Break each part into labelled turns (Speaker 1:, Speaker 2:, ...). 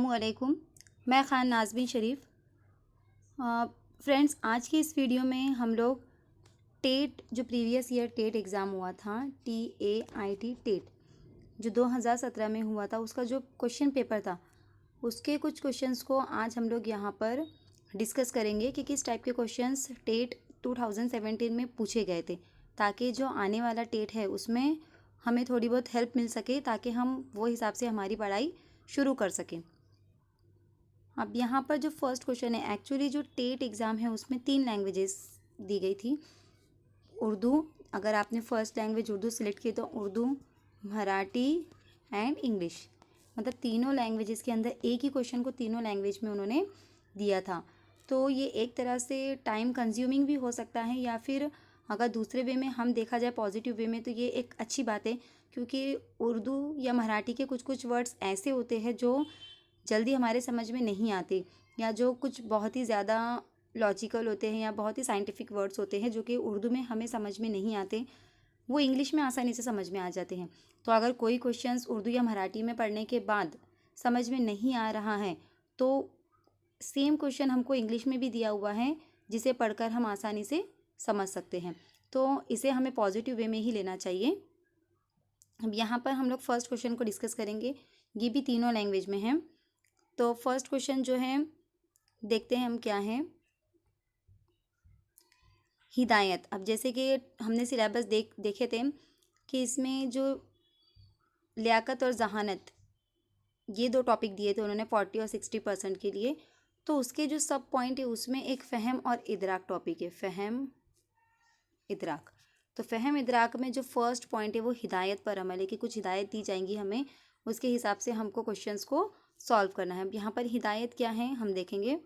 Speaker 1: अस्सलामुअलैकुम। मैं ख़ान नाज़मीन शरीफ। फ्रेंड्स, आज की इस वीडियो में हम लोग टेट जो प्रीवियस ईयर टेट एग्ज़ाम हुआ था, TAIT टेट जो 2017 में हुआ था, उसका जो क्वेश्चन पेपर था उसके कुछ क्वेश्चंस को आज हम लोग यहाँ पर डिस्कस करेंगे कि किस टाइप के क्वेश्चंस टेट 2017 में पूछे गए थे, ताकि जो आने वाला टेट है उसमें हमें थोड़ी बहुत हेल्प मिल सके, ताकि हम वो हिसाब से हमारी पढ़ाई शुरू कर सकें। अब यहाँ पर जो फर्स्ट क्वेश्चन है, एक्चुअली जो टेट एग्ज़ाम है उसमें 3 लैंग्वेजेस दी गई थी। उर्दू, अगर आपने फर्स्ट लैंग्वेज उर्दू सिलेक्ट की तो उर्दू, मराठी एंड इंग्लिश, मतलब तीनों लैंग्वेजेस के अंदर एक ही क्वेश्चन को तीनों लैंग्वेज में उन्होंने दिया था। तो ये एक तरह से टाइम कंज्यूमिंग भी हो सकता है, या फिर अगर दूसरे वे में हम देखा जाए पॉजिटिव वे में, तो ये एक अच्छी बात है, क्योंकि उर्दू या मराठी के कुछ कुछ वर्ड्स ऐसे होते हैं जो जल्दी हमारे समझ में नहीं आते, या जो कुछ बहुत ही ज़्यादा लॉजिकल होते हैं या बहुत ही साइंटिफिक वर्ड्स होते हैं जो कि उर्दू में हमें समझ में नहीं आते, वो इंग्लिश में आसानी से समझ में आ जाते हैं। तो अगर कोई क्वेश्चंस उर्दू या मराठी में पढ़ने के बाद समझ में नहीं आ रहा है, तो सेम क्वेश्चन हमको इंग्लिश में भी दिया हुआ है, जिसे पढ़कर हम आसानी से समझ सकते हैं। तो इसे हमें पॉजिटिव वे में ही लेना चाहिए। अब यहाँ पर हम लोग फर्स्ट क्वेश्चन को डिस्कस करेंगे। ये भी तीनों लैंग्वेज में है। तो फर्स्ट क्वेश्चन जो है, देखते हैं हम क्या है। हिदायत। अब जैसे कि हमने सिलेबस देखे थे कि इसमें जो लियाकत और जहानत, ये 2 टॉपिक दिए थे उन्होंने 40 और 60% के लिए। तो उसके जो सब पॉइंट है उसमें एक फ़हम और इदराक टॉपिक है, फ़हम इदराक। तो फ़हम इदराक में जो फर्स्ट पॉइंट है वो हिदायत पर अमल है, कि कुछ हिदायत दी जाएंगी हमें, उसके हिसाब से हमको क्वेश्चंस को सॉल्व करना है। अब यहाँ पर हिदायत क्या है हम देखेंगे।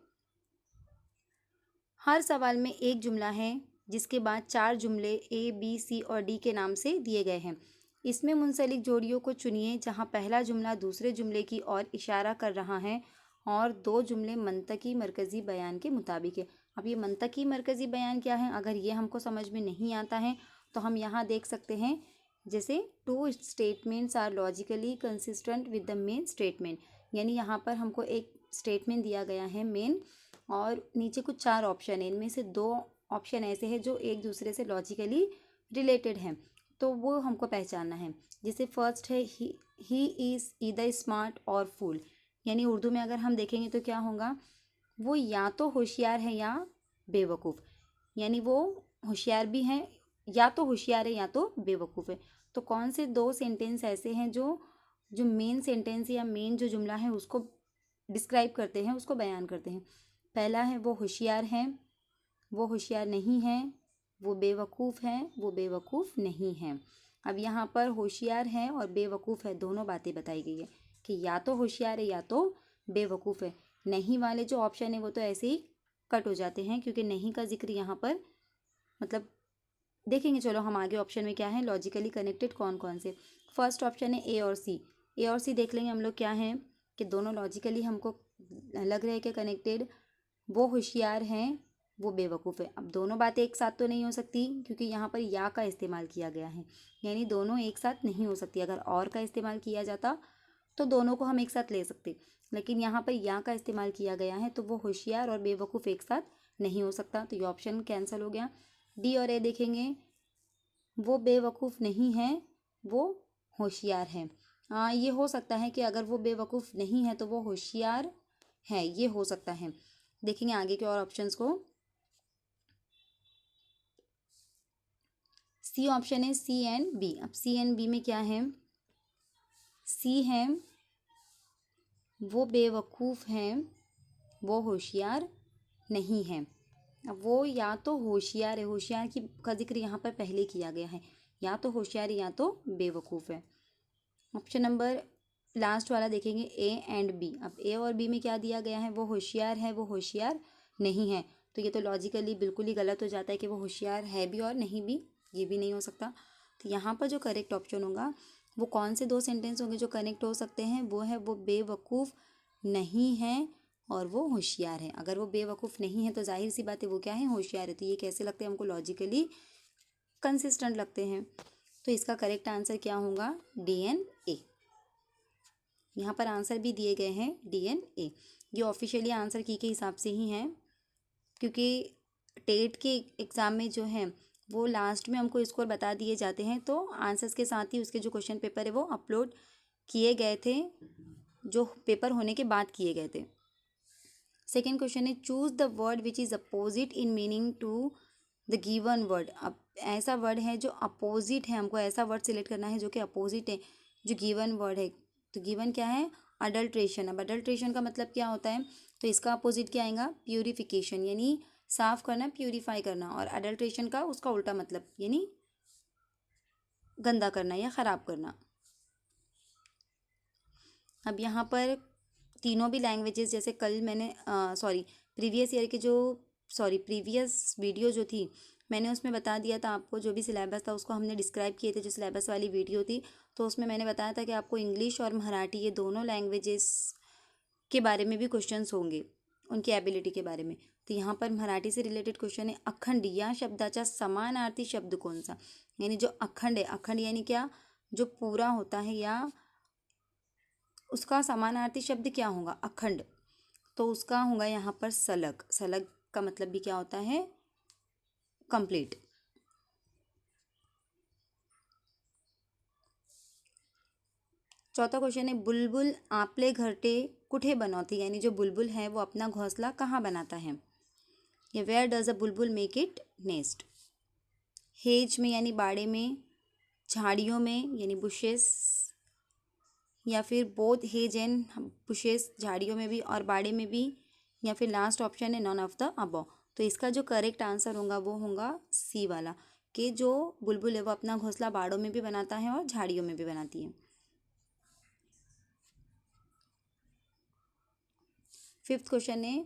Speaker 1: हर सवाल में एक जुमला है जिसके बाद 4 जुमले A, B, C और D के नाम से दिए गए हैं। इसमें मुंसलिक जोड़ियों को चुनिए जहाँ पहला जुमला दूसरे जुमले की ओर इशारा कर रहा है और 2 जुमले मंतकी मरकज़ी बयान के मुताबिक है। अब ये मंतकी मरकज़ी बयान क्या है, अगर ये हमको समझ में नहीं आता है तो हम यहाँ देख सकते हैं, जैसे 2 statements are logically consistent with the main statement, यानी यहाँ पर हमको एक स्टेटमेंट दिया गया है मेन, और नीचे कुछ 4 ऑप्शन है, इनमें से 2 ऑप्शन ऐसे हैं जो एक दूसरे से लॉजिकली रिलेटेड हैं, तो वो हमको पहचानना है। जैसे फर्स्ट है ही इज़ ईदर स्मार्ट और फूल, यानी उर्दू में अगर हम देखेंगे तो क्या होगा, वो या तो होशियार है या बेवकूफ़, यानी वो होशियार भी हैं, या तो होशियार है या तो बेवकूफ़ है। तो कौन से 2 सेंटेंस ऐसे हैं जो जो मेन सेंटेंस या मेन जो जुमला है उसको डिस्क्राइब करते हैं, उसको बयान करते हैं। पहला है वो होशियार हैं, वो होशियार नहीं हैं, वो बेवकूफ़ हैं, वो बेवकूफ़ नहीं हैं। अब यहाँ पर होशियार हैं और बेवकूफ़ है, दोनों बातें बताई गई है कि या तो होशियार है या तो बेवकूफ़ है। नहीं वाले जो ऑप्शन है वो तो ऐसे ही कट हो जाते हैं, क्योंकि नहीं का जिक्र यहाँ पर मतलब देखेंगे। चलो हम आगे ऑप्शन में क्या है, लॉजिकली कनेक्टेड कौन कौन से। फर्स्ट ऑप्शन है ए और सी। ए और सी देख लेंगे हम लोग क्या है कि दोनों लॉजिकली हमको लग रहा है कि कनेक्टेड। वो होशियार हैं, वो बेवकूफ़ है। अब दोनों बातें एक साथ तो नहीं हो सकती, क्योंकि यहाँ पर या का इस्तेमाल किया गया है, यानी दोनों एक साथ नहीं हो सकती। अगर और का इस्तेमाल किया जाता तो दोनों को हम एक साथ ले सकते, लेकिन यहाँ पर या का इस्तेमाल किया गया है, तो वो होशियार और बेवकूफ़ एक साथ नहीं हो सकता, तो ये ऑप्शन कैंसिल हो गया। डी और ए देखेंगे, वो बेवकूफ़ नहीं है, वो होशियार है। हाँ, ये हो सकता है कि अगर वो बेवकूफ़ नहीं है तो वो होशियार है, ये हो सकता है। देखेंगे आगे के और ऑप्शंस को। सी ऑप्शन है सी एंड बी। अब सी एंड बी में क्या है, सी है वो बेवकूफ़ हैं, वो होशियार नहीं है। अब वो या तो होशियार है, होशियार की का जिक्र यहाँ पर पहले किया गया है, या तो होशियार है या तो बेवकूफ़ है। ऑप्शन नंबर लास्ट वाला देखेंगे, ए एंड बी। अब ए और बी में क्या दिया गया है, वो होशियार है, वो होशियार नहीं है। तो ये तो लॉजिकली बिल्कुल ही गलत हो जाता है कि वो होशियार है भी और नहीं भी, ये भी नहीं हो सकता। तो यहाँ पर जो करेक्ट ऑप्शन होगा, वो कौन से 2 सेंटेंस होंगे जो कनेक्ट हो सकते हैं, वो है वो बेवकूफ़ नहीं है और वो होशियार है। अगर वो बेवकूफ़ नहीं है तो जाहिर सी बात है वो क्या है, होशियार है। तो ये कैसे लगते हैं हमको, लॉजिकली कंसिस्टेंट लगते हैं। तो इसका करेक्ट आंसर क्या होगा, डी एंड ए। यहाँ पर आंसर भी दिए गए हैं DNA। ये ऑफिशियली आंसर की के हिसाब से ही हैं, क्योंकि टेट के एग्ज़ाम में जो है वो लास्ट में हमको स्कोर बता दिए जाते हैं, तो आंसर्स के साथ ही उसके जो क्वेश्चन पेपर है वो अपलोड किए गए थे, जो पेपर होने के बाद किए गए थे। सेकेंड क्वेश्चन है, choose the word which is opposite in meaning to the given word. अब ऐसा वर्ड है जो अपोजिट है, हमको ऐसा वर्ड सिलेक्ट करना है जो कि अपोजिट है जो गिवन वर्ड है। तो गिवन क्या है? अडल्ट्रेशन। अब अडल्ट्रेशन का मतलब क्या होता है? तो इसका अपोजिट क्या आएगा? प्यूरिफिकेशन, यानी साफ करना, प्यूरिफाई करना। और अडल्ट्रेशन का उसका उल्टा मतलब यानी गंदा करना या ख़राब करना। अब यहाँ पर तीनों भी लैंग्वेजेस, जैसे कल मैंने प्रीवियस ईयर के जो प्रीवियस वीडियो जो थी मैंने उसमें बता दिया था आपको, जो भी सिलेबस था उसको हमने डिस्क्राइब किए थे, जो सिलेबस वाली वीडियो थी। तो उसमें मैंने बताया था कि आपको इंग्लिश और मराठी ये दोनों लैंग्वेजेस के बारे में भी क्वेश्चंस होंगे, उनकी एबिलिटी के बारे में। तो यहाँ पर मराठी से रिलेटेड क्वेश्चन है, अखंड या शब्दाचा समानार्थी शब्द कौन सा? यानी जो अखंड है, अखंड यानी क्या? जो पूरा होता है, या उसका समानार्थी शब्द क्या होगा? अखंड। तो उसका होगा यहाँ पर सलग। सलग का मतलब भी क्या होता है? कंप्लीट। चौथा क्वेश्चन है, बुलबुल आपले घरटे कुठे बनवते? यानी जो बुलबुल है वो अपना घोंसला कहाँ बनाता है? या where does a Bulbul make it nest? Hedge में यानी बाड़े में, झाड़ियों में यानी बुशेस, या फिर बोथ हेज एंड बुशेस, झाड़ियों में भी और बाड़े में भी, या फिर लास्ट ऑप्शन है नॉन ऑफ द अबव। तो इसका जो करेक्ट आंसर होगा वो होगा सी वाला, कि जो बुलबुल है वो अपना घोंसला बाड़ों में भी बनाता है और झाड़ियों में भी बनाती है। फिफ्थ क्वेश्चन है,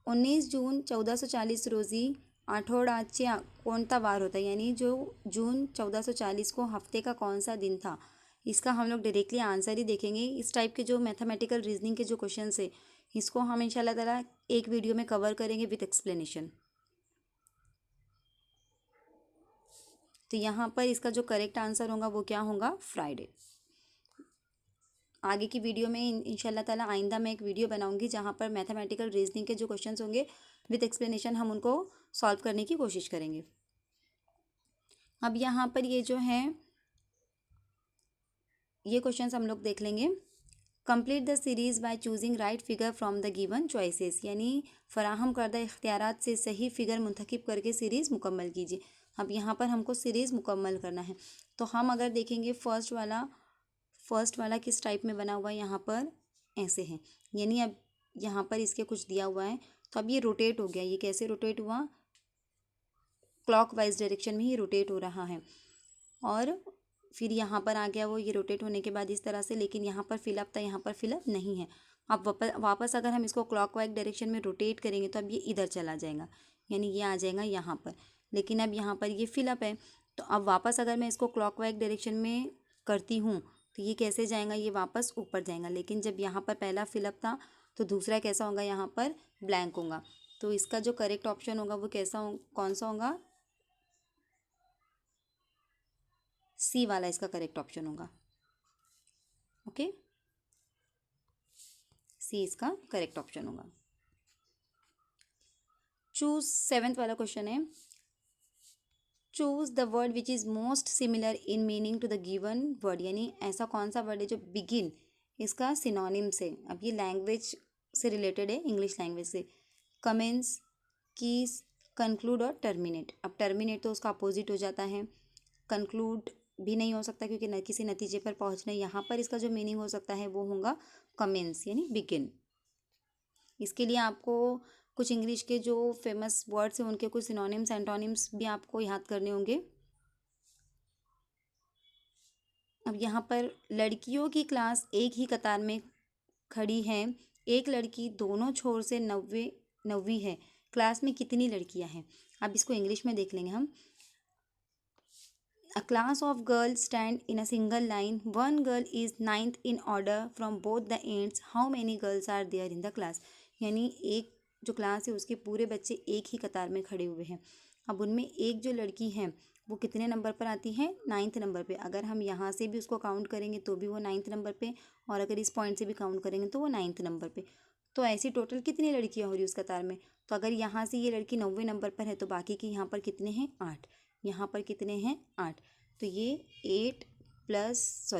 Speaker 1: 19 जून 1440 रोजी आठवड्याचा कोणता वार होता है? यानी जो जून 1440 को हफ्ते का कौन सा दिन था? इसका हम लोग डायरेक्टली आंसर ही देखेंगे। इस टाइप के जो मैथमेटिकल रीजनिंग के जो क्वेश्चन है इसको हम इंशाल्लाह ताला एक वीडियो में कवर करेंगे विथ एक्सप्लेनेशन। तो यहाँ पर इसका जो करेक्ट आंसर होगा वो क्या होगा? फ्राइडे। आगे की वीडियो में इंशाल्लाह ताला आइंदा मैं एक वीडियो बनाऊंगी जहाँ पर मैथमेटिकल रीजनिंग के जो क्वेश्चंस होंगे विथ एक्सप्लेनेशन हम उनको सॉल्व करने की कोशिश करेंगे। अब यहाँ पर ये जो है ये क्वेश्चंस हम लोग देख लेंगे। Complete the series by choosing right figure from the given choices, यानी फराहम करदा इख्तियारात से सही फिगर मुंतखब करके सीरीज़ मुकम्मल कीजिए। अब यहाँ पर हमको सीरीज़ मुकम्मल करना है, तो हम अगर देखेंगे फर्स्ट वाला किस टाइप में बना हुआ है, यहाँ पर ऐसे है। यानी अब यहाँ पर इसके कुछ दिया हुआ है, तो अब ये रोटेट हो गया। ये कैसे रोटेट हुआ? क्लॉकवाइज डायरेक्शन में ही रोटेट हो रहा है। और फिर यहाँ पर आ गया वो, ये रोटेट होने के बाद इस तरह से, लेकिन यहाँ पर फिलअप था, यहाँ पर फिलअप नहीं है। अब वापस अगर हम इसको क्लॉकवाइज डायरेक्शन में रोटेट करेंगे तो अब ये इधर चला जाएगा, यानी ये आ जाएगा यहाँ पर। लेकिन अब यहाँ पर ये फिलअप है, तो अब वापस अगर मैं इसको क्लॉकवाइज डायरेक्शन में करती हूँ तो ये कैसे जाएगा? ये वापस ऊपर जाएगा। लेकिन जब यहाँ पर पहला फिलअप था तो दूसरा कैसा होगा? यहाँ पर ब्लैंक होगा। तो इसका जो करेक्ट ऑप्शन होगा वो कौन सा होगा? सी वाला इसका करेक्ट ऑप्शन होगा। ओके, सी इसका करेक्ट ऑप्शन होगा। चूज सेवेंथ वाला क्वेश्चन है, choose the word which is most similar in meaning to the given word, यानी ऐसा कौन सा वर्ड है जो बिगिन इसका सिनोनिम्स है। अब ये लैंग्वेज से रिलेटेड है, इंग्लिश लैंग्वेज से। कमेंस, कीज, कंक्लूड और टर्मिनेट। अब टर्मिनेट तो उसका अपोजिट हो जाता है, कंक्लूड भी नहीं हो सकता क्योंकि न किसी नतीजे पर पहुंचना। यहाँ पर इसका जो मीनिंग हो सकता है वो होगा कमेंस यानी बिगिन। इसके लिए आपको कुछ इंग्लिश के जो फेमस वर्ड्स हैं उनके कुछ सिनोनिम्स एंटोनिम्स भी आपको याद करने होंगे। अब यहाँ पर लड़कियों की क्लास एक ही कतार में खड़ी है, एक लड़की दोनों छोर से 90वीं है, क्लास में कितनी लड़कियाँ हैं? अब इसको इंग्लिश में देख लेंगे हम। A class of girls stand in a single line. One girl is ninth in order from both the ends. How many girls are there in the class? यानी एक जो क्लास है उसके पूरे बच्चे एक ही कतार में खड़े हुए हैं। अब उनमें एक जो लड़की है वो कितने नंबर पर आती है, 9th नंबर पे। अगर हम यहाँ से भी उसको काउंट करेंगे तो भी वो 9th नंबर पे, और अगर इस पॉइंट से भी काउंट करेंगे तो वो 9th नंबर पे। तो ऐसी टोटल कितनी लड़कियाँ हो रही उस कतार में। तो अगर यहाँ से ये लड़की 90वें नंबर पर है तो बाकी के यहाँ पर कितने हैं, 8। यहाँ पर कितने हैं, 8। तो ये 8 प्लस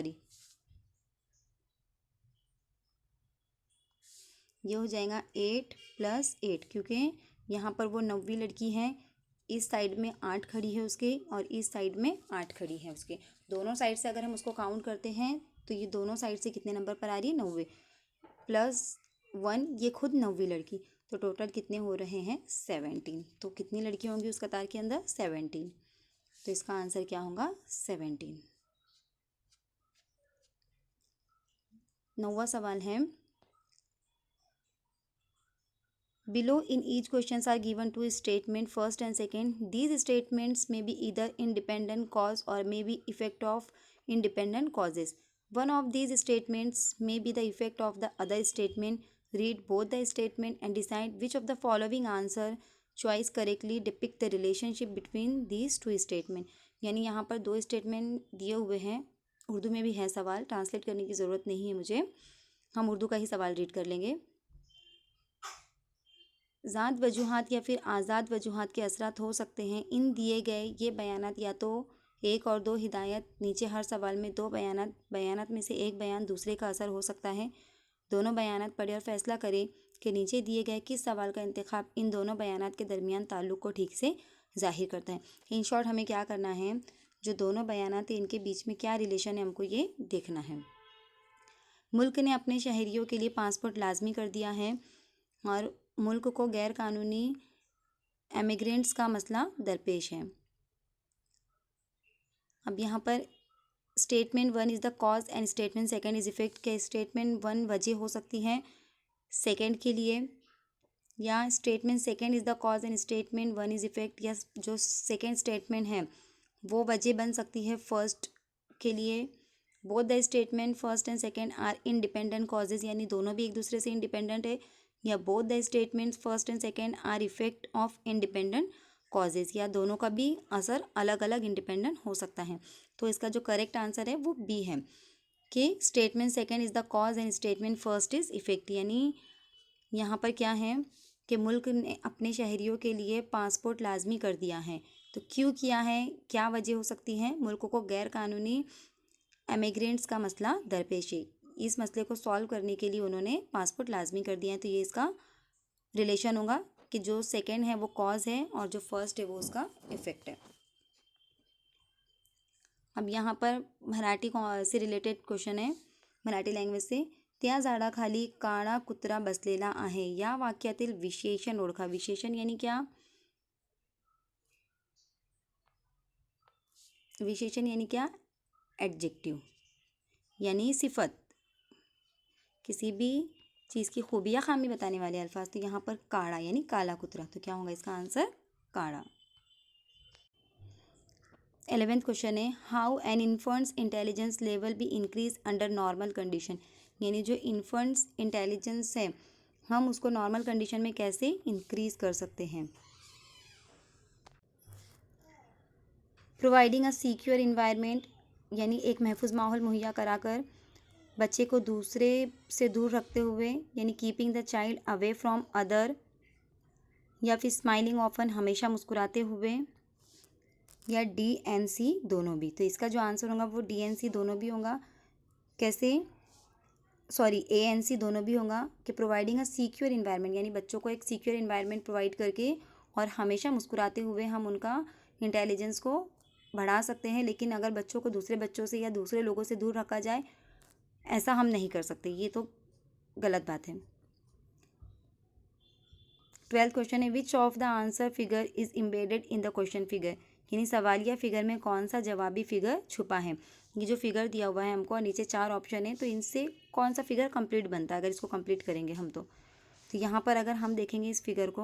Speaker 1: ये हो जाएगा 8 + 8, क्योंकि यहाँ पर वो 90वीं लड़की है, इस साइड में 8 खड़ी है उसके और इस साइड में 8 खड़ी है उसके। दोनों साइड से अगर हम उसको काउंट करते हैं तो ये दोनों साइड से कितने नंबर पर आ रही है, 90 + 1 ये खुद 90वीं लड़की। तो टोटल कितने हो रहे हैं, 17। तो कितनी लड़की होंगी उस कतार के अंदर, 17। तो इसका आंसर क्या होगा, 17। 9वां सवाल है, Below in each questions are given two statements, first and second. These statements may be either independent cause or may be effect of independent causes. One of these statements may be the effect of the other statement. Read both the statement and decide which of the following answer choice correctly depict the relationship between these two statements. यानी यहाँ पर दो statement दिए हुए हैं, उर्दू में भी है सवाल, ट्रांसलेट करने की ज़रूरत नहीं है मुझे, हम उर्दू का ही सवाल रीड कर लेंगे। ज़ात वजूहात या फिर आज़ाद वजूहात के असरात हो सकते हैं। इन दिए गए ये बयानात या तो एक और दो हिदायत, नीचे हर सवाल में दो बयानात में से एक बयान दूसरे का असर हो सकता है। दोनों बयानात पढ़े और फैसला करें कि नीचे दिए गए किस सवाल का इंतखाब इन दोनों बयानात के दरमियान ताल्लुक़ को ठीक से ज़ाहिर करता है। इन शॉर्ट हमें क्या करना है, जो दोनों बयानात हैं इनके बीच में क्या रिलेशन है हमको ये देखना है। मुल्क ने अपने शहरियों के लिए पासपोर्ट लाजमी कर दिया है और मुल्क को गैर कानूनी एमिग्रेंट्स का मसला दरपेश है। अब यहाँ पर statement 1 is the cause and statement 2 is effect के स्टेटमेंट 1 वजह हो सकती है सेकंड के लिए, या statement 2 is the cause and statement 1 is effect, या जो सेकंड स्टेटमेंट है वो वजह बन सकती है फर्स्ट के लिए। Both the statement first and second are independent causes, यानी दोनों भी एक दूसरे से इंडिपेंडेंट है, या both the statements first and second are effect of independent causes, या दोनों का भी असर अलग अलग इंडिपेंडेंट हो सकता है। तो इसका जो करेक्ट आंसर है वो बी है कि statement 2 is the cause and statement first is effect. यानी यहाँ पर क्या है कि मुल्क ने अपने शहरियों के लिए पासपोर्ट लाजमी कर दिया है। तो क्यों किया है, क्या वजह हो सकती है, मुल्क को गैर कानूनी एमिग्रेंट्स का मसला दरपेश है, इस मसले को सॉल्व करने के लिए उन्होंने पासपोर्ट लाजमी कर दिया है। तो ये इसका रिलेशन होगा कि जो सेकंड है वो कॉज है और जो फर्स्ट है वो उसका इफेक्ट है। अब यहाँ पर मराठी से रिलेटेड क्वेश्चन है, मराठी लँग्वेज से। त्या झाडाखाली काळा कुत्रा बसलेला आहे, या वाक्यातील विशेषण ओळखा। विशेषण यानी क्या, विशेषण यानी क्या, एडजेक्टिव यानी सिफत, किसी भी चीज़ की खूबी या खामी बताने वाले अल्फाज। तो यहाँ पर काड़ा यानी काला कुतरा, तो क्या होगा इसका आंसर, काड़ा। 11th क्वेश्चन है, how an infants intelligence level be increase under normal condition. यानी जो इन्फेंट्स इंटेलिजेंस है हम उसको नॉर्मल कंडीशन में कैसे इंक्रीज कर सकते हैं। प्रोवाइडिंग अ सिक्योर इन्वायरमेंट, यानी एक महफूज माहौल मुहैया कराकर बच्चे को दूसरे से दूर रखते हुए, यानी keeping the child away from other, या फिर स्माइलिंग ऑफन, हमेशा मुस्कुराते हुए, या DNC दोनों भी। तो इसका जो आंसर होगा वो DNC दोनों भी होगा। कैसे, ANC दोनों भी होगा कि प्रोवाइडिंग अ सिक्योर इन्वायरमेंट, यानी बच्चों को एक सिक्योर इन्वायरमेंट प्रोवाइड करके और हमेशा मुस्कुराते हुए हम उनका इंटेलिजेंस को बढ़ा सकते हैं। लेकिन अगर बच्चों को दूसरे बच्चों से या दूसरे लोगों से दूर रखा जाए, ऐसा हम नहीं कर सकते, ये तो गलत बात है। 12th क्वेश्चन है, which of the answer figure is embedded in the question figure. यानी सवालिया फिगर में कौन सा जवाबी फिगर छुपा है। ये जो फिगर दिया हुआ है हमको और नीचे 4 ऑप्शन है, तो इनसे कौन सा फिगर कंप्लीट बनता है अगर इसको कंप्लीट करेंगे हम तो यहाँ पर अगर हम देखेंगे इस फिगर को,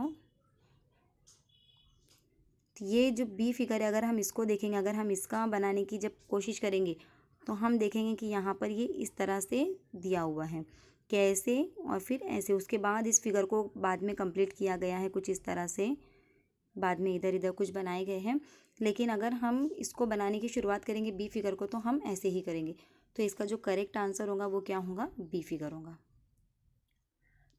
Speaker 1: तो ये जो बी फिगर है अगर हम इसको देखेंगे, अगर हम इसका बनाने की जब कोशिश करेंगे तो हम देखेंगे कि यहाँ पर ये इस तरह से दिया हुआ है, कैसे और फिर ऐसे। उसके बाद इस फिगर को बाद में कंप्लीट किया गया है कुछ इस तरह से, बाद में इधर इधर कुछ बनाए गए हैं। लेकिन अगर हम इसको बनाने की शुरुआत करेंगे बी फिगर को तो हम ऐसे ही करेंगे। तो इसका जो करेक्ट आंसर होगा वो क्या होगा, बी फिगर होगा।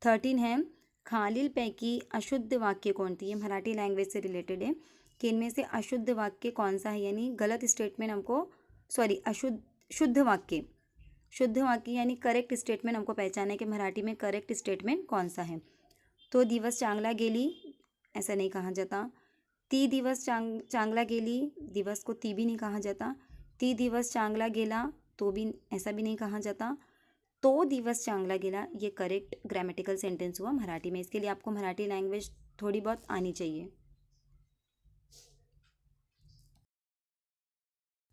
Speaker 1: 13 है, खालीलपैकी अशुद्ध वाक्य कोणती? ये मराठी लैंग्वेज से रिलेटेड है कि इनमें से अशुद्ध वाक्य कौन सा है, यानी गलत स्टेटमेंट हमको, सॉरी शुद्ध वाक्य, शुद्ध वाक्य यानी करेक्ट स्टेटमेंट हमको पहचाना है कि मराठी में करेक्ट स्टेटमेंट कौन सा है। तो दिवस चांगला गेली ऐसा नहीं कहा जाता। ती दिवस चांगला गेली, दिवस को ती भी नहीं कहा जाता। ती दिवस चांगला गेला तो भी ऐसा भी नहीं कहा जाता। तो दिवस चांगला गेला ये करेक्ट ग्रामेटिकल सेंटेंस हुआ मराठी में। इसके लिए आपको मराठी लैंग्वेज थोड़ी बहुत आनी चाहिए।